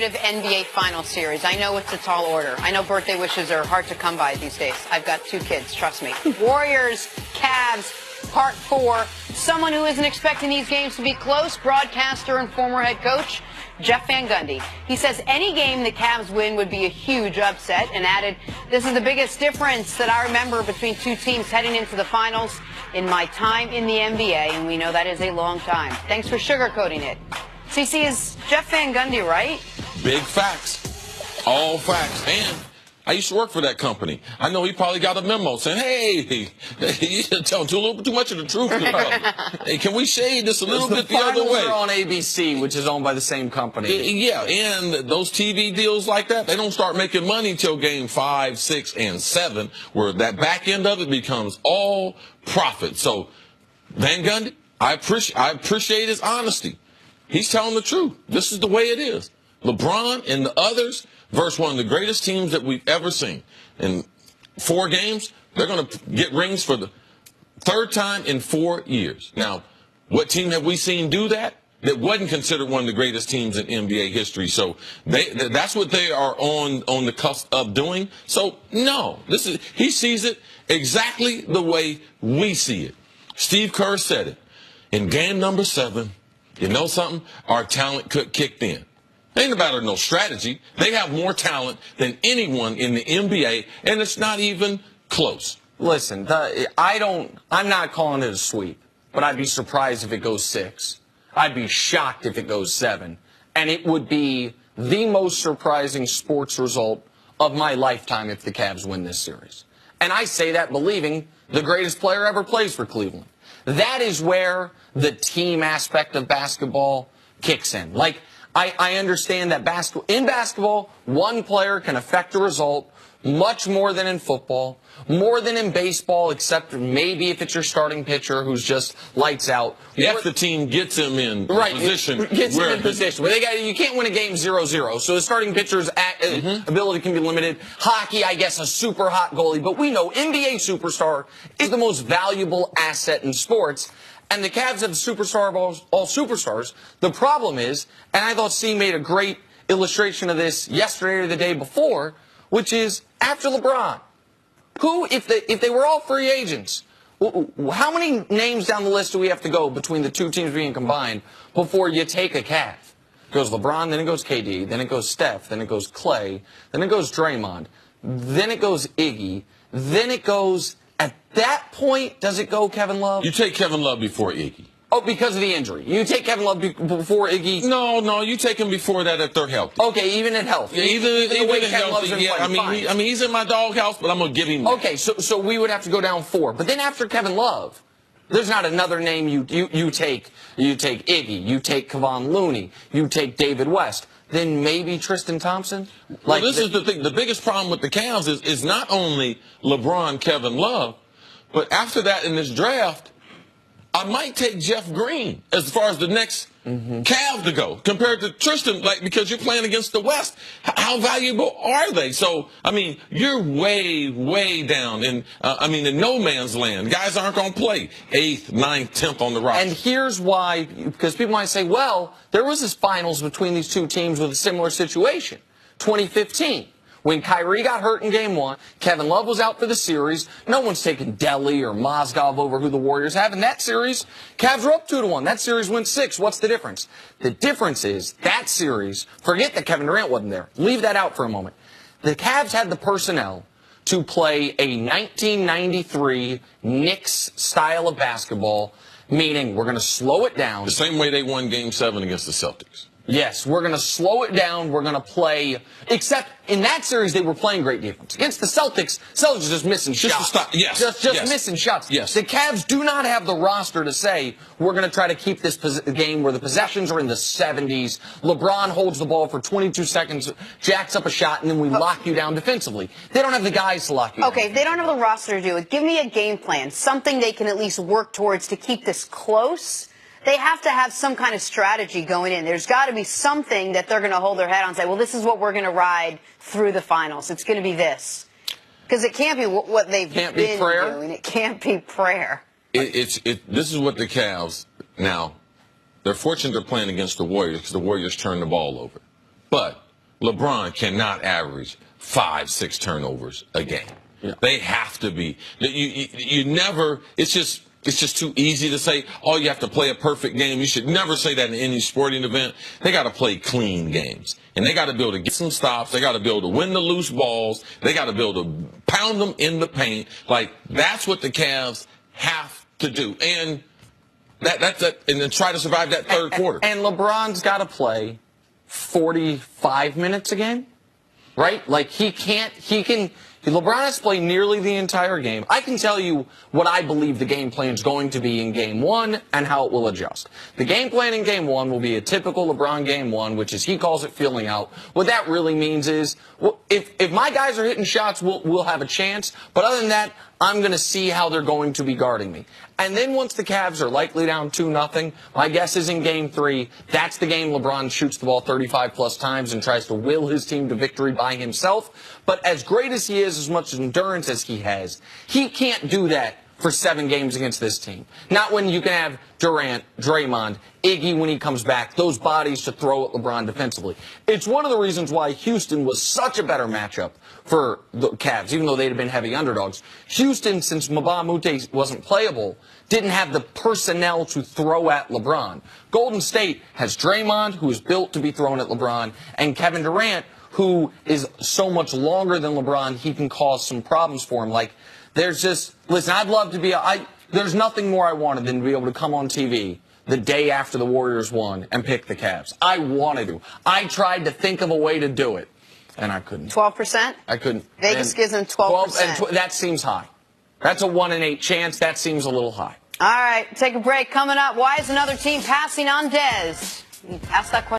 consecutive NBA Final Series. I know it's a tall order. I know birthday wishes are hard to come by these days. I've got 2 kids, trust me. Warriors, Cavs, Part 4. Someone who isn't expecting these games to be close, broadcaster and former head coach Jeff Van Gundy. He says any game the Cavs win would be a huge upset, and added, "This is the biggest difference that I remember between 2 teams heading into the finals in my time in the NBA," and we know that is a long time. Thanks for sugarcoating it. CC, is Jeff Van Gundy right? Big facts. All facts. And I used to work for that company. I know he probably got a memo saying, "Hey, you're telling a little too much of the truth. Hey, can we shade this a little bit the other way?" Are on ABC, which is owned by the same company. Yeah, and those TV deals like that, they don't start making money till game 5, 6, and 7, where that back end of it becomes all profit. So, Van Gundy, I appreciate his honesty. He's telling the truth. This is the way it is. LeBron and the others versus one of the greatest teams that we've ever seen. In 4 games, they're going to get rings for the 3rd time in 4 years. Now, what team have we seen do that? That wasn't considered one of the greatest teams in NBA history. So that's what they are on the cusp of doing. So, no, he sees it exactly the way we see it. Steve Kerr said it. In game number 7, you know something? Our talent kicked in. Ain't about no strategy. They have more talent than anyone in the NBA, and it's not even close. Listen, I'm not calling it a sweep, but I'd be surprised if it goes 6. I'd be shocked if it goes 7. And it would be the most surprising sports result of my lifetime if the Cavs win this series. And I say that believing the greatest player ever plays for Cleveland. That is where the team aspect of basketball kicks in. Like, I understand that in basketball, one player can affect a result much more than in football, more than in baseball, except maybe if it's your starting pitcher who's just lights out. If the team gets him in position. Gets him in position. You can't win a game 0-0, so the starting pitcher's ability can be limited. Hockey, I guess, a super hot goalie, but we know NBA superstar is the most valuable asset in sports. And the Cavs have the superstar of all superstars. The problem is, and I thought C made a great illustration of this yesterday or the day before, which is after LeBron, who, if they were all free agents, how many names down the list do we have to go between the 2 teams being combined before you take a Cav? It goes LeBron, then it goes KD, then it goes Steph, then it goes Clay, then it goes Draymond, then it goes Iggy, then it goes... At that point, does it go Kevin Love? You take Kevin Love before Iggy. Oh, because of the injury. You take Kevin Love before Iggy? No, you take him before that if they're healthy. Okay, even at health. Yeah, even the way Kevin healthy, Love's in I mean, he's in my doghouse, but I'm going to give him that. Okay, so we would have to go down 4. But then after Kevin Love, there's not another name you take. You take Iggy, you take Kevon Looney, you take David West. Then maybe Tristan Thompson? Well, this is the thing. The biggest problem with the Cavs is not only LeBron, Kevin Love, but after that in this draft, I might take Jeff Green as far as the next Cavs to go compared to Tristan, because you're playing against the West. How valuable are they? So, I mean, you're way, way down in no man's land. Guys aren't going to play 8th, 9th, 10th on the roster. And here's why, because people might say, well, there was this finals between these 2 teams with a similar situation. 2015. When Kyrie got hurt in Game 1, Kevin Love was out for the series. No one's taking Delly or Mozgov over who the Warriors have. In that series, Cavs were up 2-1. That series went 6. What's the difference? The difference is that series, forget that Kevin Durant wasn't there. Leave that out for a moment. The Cavs had the personnel to play a 1993 Knicks style of basketball, meaning we're going to slow it down. The same way they won Game 7 against the Celtics. Yes, we're going to slow it down. We're going to play, except in that series, they were playing great defense. Against the Celtics are just missing shots. Yes. Just missing shots. Yes. The Cavs do not have the roster to say, we're going to try to keep this game where the possessions are in the 70s. LeBron holds the ball for 22 seconds, jacks up a shot, and then we lock you down defensively. They don't have the guys to lock you down. Okay, if they don't have the roster to do it, give me a game plan, something they can at least work towards to keep this close. They have to have some kind of strategy going in. There's got to be something that they're going to hold their head on and say, well, this is what we're going to ride through the finals. It's going to be this. Because it can't be what they've been doing. It can't be prayer. This is what the Cavs, now, they're fortunate they're playing against the Warriors because the Warriors turn the ball over. But LeBron cannot average 5-6 turnovers a game. Yeah. They have to be. You never. It's just too easy to say, oh, you have to play a perfect game. You should never say that in any sporting event. They got to play clean games. And they got to be able to get some stops. They got to be able to win the loose balls. They got to be able to pound them in the paint. Like, that's what the Cavs have to do. And that's it. And then try to survive that third quarter. And LeBron's got to play 45 minutes a game, right? Like, LeBron has to play nearly the entire game. I can tell you what I believe the game plan is going to be in Game 1 and how it will adjust. The game plan in Game 1 will be a typical LeBron Game 1, which is he calls it feeling out. What that really means is, well, if my guys are hitting shots, we'll have a chance. But other than that, I'm going to see how they're going to be guarding me. And then once the Cavs are likely down 2-0, my guess is in Game 3, that's the game LeBron shoots the ball 35-plus times and tries to will his team to victory by himself. But as great as he is, as much endurance as he has, he can't do that for 7 games against this team. Not when you can have Durant, Draymond, Iggy when he comes back, those bodies to throw at LeBron defensively. It's one of the reasons why Houston was such a better matchup for the Cavs, even though they'd have been heavy underdogs. Houston, since Mbah a Moute wasn't playable, didn't have the personnel to throw at LeBron. Golden State has Draymond, who is built to be thrown at LeBron, and Kevin Durant, who is so much longer than LeBron, he can cause some problems for him. Like, listen, I'd love to be, there's nothing more I wanted than to be able to come on TV the day after the Warriors won and pick the Cavs. I wanted to. I tried to think of a way to do it, and I couldn't. 12%? I couldn't. Vegas gives them 12%. That seems high. That's a 1 in 8 chance. That seems a little high. All right, take a break. Coming up, why is another team passing on Dez? Ask that question.